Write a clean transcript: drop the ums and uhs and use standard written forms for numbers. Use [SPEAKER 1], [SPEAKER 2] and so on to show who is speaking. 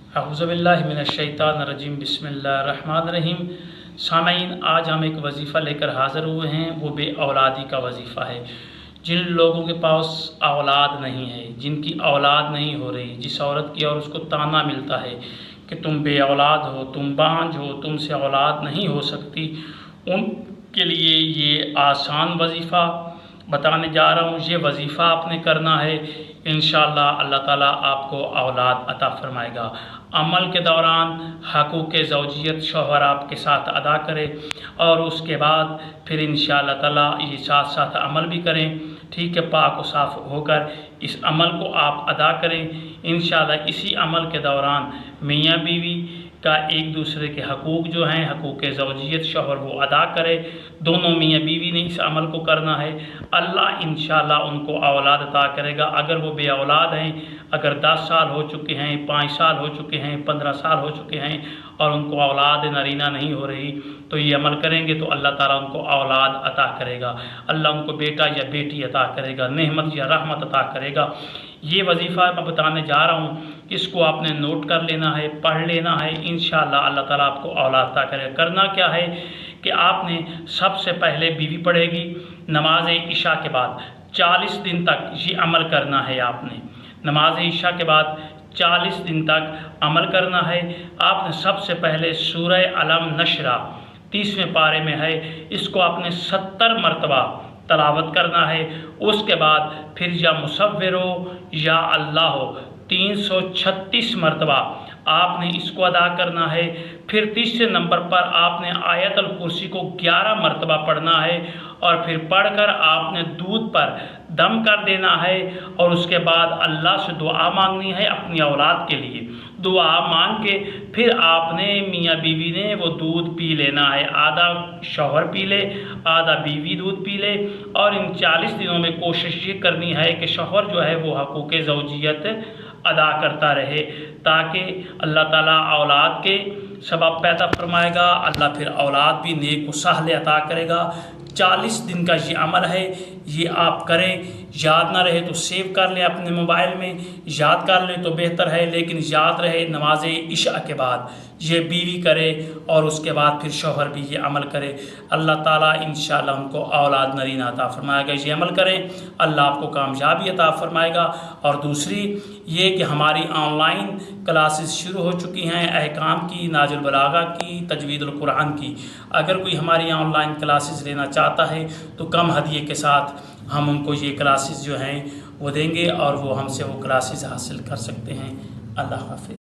[SPEAKER 1] अऊज़ुबिल्लाहि मिनश्शैतानिर्रजीम बिस्मिल्लाहिर्रहमानिर्रहीम। सामईन, आज हम एक वजीफ़ा लेकर हाज़िर हुए हैं। वो बे औलादी का वजीफ़ा है। जिन लोगों के पास औलाद नहीं है, जिनकी औलाद नहीं हो रही, जिस औरत की और उसको ताना मिलता है कि तुम बे औलाद हो, तुम बांझ हो, तुमसे औलाद नहीं हो सकती, उनके लिए ये आसान वजीफ़ा बताने जा रहा हूँ। ये वजीफ़ा आपने करना है, इंशाअल्लाह अल्लाह ताला आपको औलाद अता फ़रमाएगा। अमल के दौरान हक़ूक़ ज़ौजियत शौहर आपके साथ अदा करे और उसके बाद फिर इंशाअल्लाह ताला ये साथ साथ अमल भी करें। ठीक है, पाक व साफ़ होकर इस अमल को आप अदा करें। इंशाअल्लाह इसी अमल के दौरान मियाँ बीवी का एक दूसरे के हकूक़ जो हैं, हकूक़ ज़ौजियत शौहर वो अदा करे। दोनों मियाँ बीवी ने इस अमल को करना है। अल्लाह इंशाअल्लाह उनको औलाद अता करेगा। अगर वो बे औलाद हैं, अगर 10 साल हो चुके हैं, 5 साल हो चुके हैं, 15 साल हो चुके हैं और उनको औलाद नरीना नहीं हो रही, तो ये अमल करेंगे तो अल्लाह ताला उनको औलाद अता करेगा। अल्लाह उनको बेटा या बेटी अता करेगा, नेमत या रहमत अता करेगा। ये वजीफ़ा मैं बताने जा रहा हूँ, इसको आपने नोट कर लेना है, पढ़ लेना है। इंशाअल्लाह अल्लाह ताला आपको औलाद अता करेगा। करना क्या है कि आपने सबसे पहले बीवी पढ़ेगी, नमाज इशा के बाद 40 दिन तक ये अमल करना है। आपने नमाज इशा के बाद 40 दिन तक अमल करना है। आपने सबसे पहले सूरह अलम नशरा 30वें पारे में है, इसको आपने 70 मरतबा तलावत करना है। उसके बाद फिर या मुसव्विरो या अल्लाह 336 मरतबा आपने इसको अदा करना है। फिर तीसरे नंबर पर आपने आयतुल कुर्सी को 11 मरतबा पढ़ना है और फिर पढ़कर आपने दूध पर दम कर देना है और उसके बाद अल्लाह से दुआ मांगनी है अपनी औलाद के लिए। दुआ मांग के फिर आपने मियाँ बीवी ने वो दूध पी लेना है। आधा शौहर पी ले, आधा बीवी दूध पी ले। और इन 40 दिनों में कोशिश ये करनी है कि शौहर जो है वो हकूक़ ज़ौजियत अदा करता रहे, ताकि अल्लाह ताला औलाद के सबब पैदा फरमाएगा। अल्लाह फिर औलाद भी नेक व साहले अता करेगा। 40 दिन का ये अमल है, ये आप करें। याद ना रहे तो सेव कर लें अपने मोबाइल में, याद कर लें तो बेहतर है, लेकिन याद रहे नमाज इशा के बाद ये बीवी करे और उसके बाद फिर शौहर भी ये अमल करे। अल्लाह ताला इंशाअल्लाह उनको औलाद नरीना अता फरमाएगा। ये अमल करें, अल्लाह आपको कामयाबी अता फरमाएगा। और दूसरी ये कि हमारी ऑनलाइन क्लासेस शुरू हो चुकी हैं, अहकाम की, नाजुल बलागा की, तजवीदुल कुरान की। अगर कोई हमारी ऑनलाइन क्लासेस लेना चाहता है तो कम हदिये के साथ हम उनको ये क्लासेस जो हैं वो देंगे और वो हमसे वो क्लासेस हासिल कर सकते हैं। अल्लाह हाफ़िज़।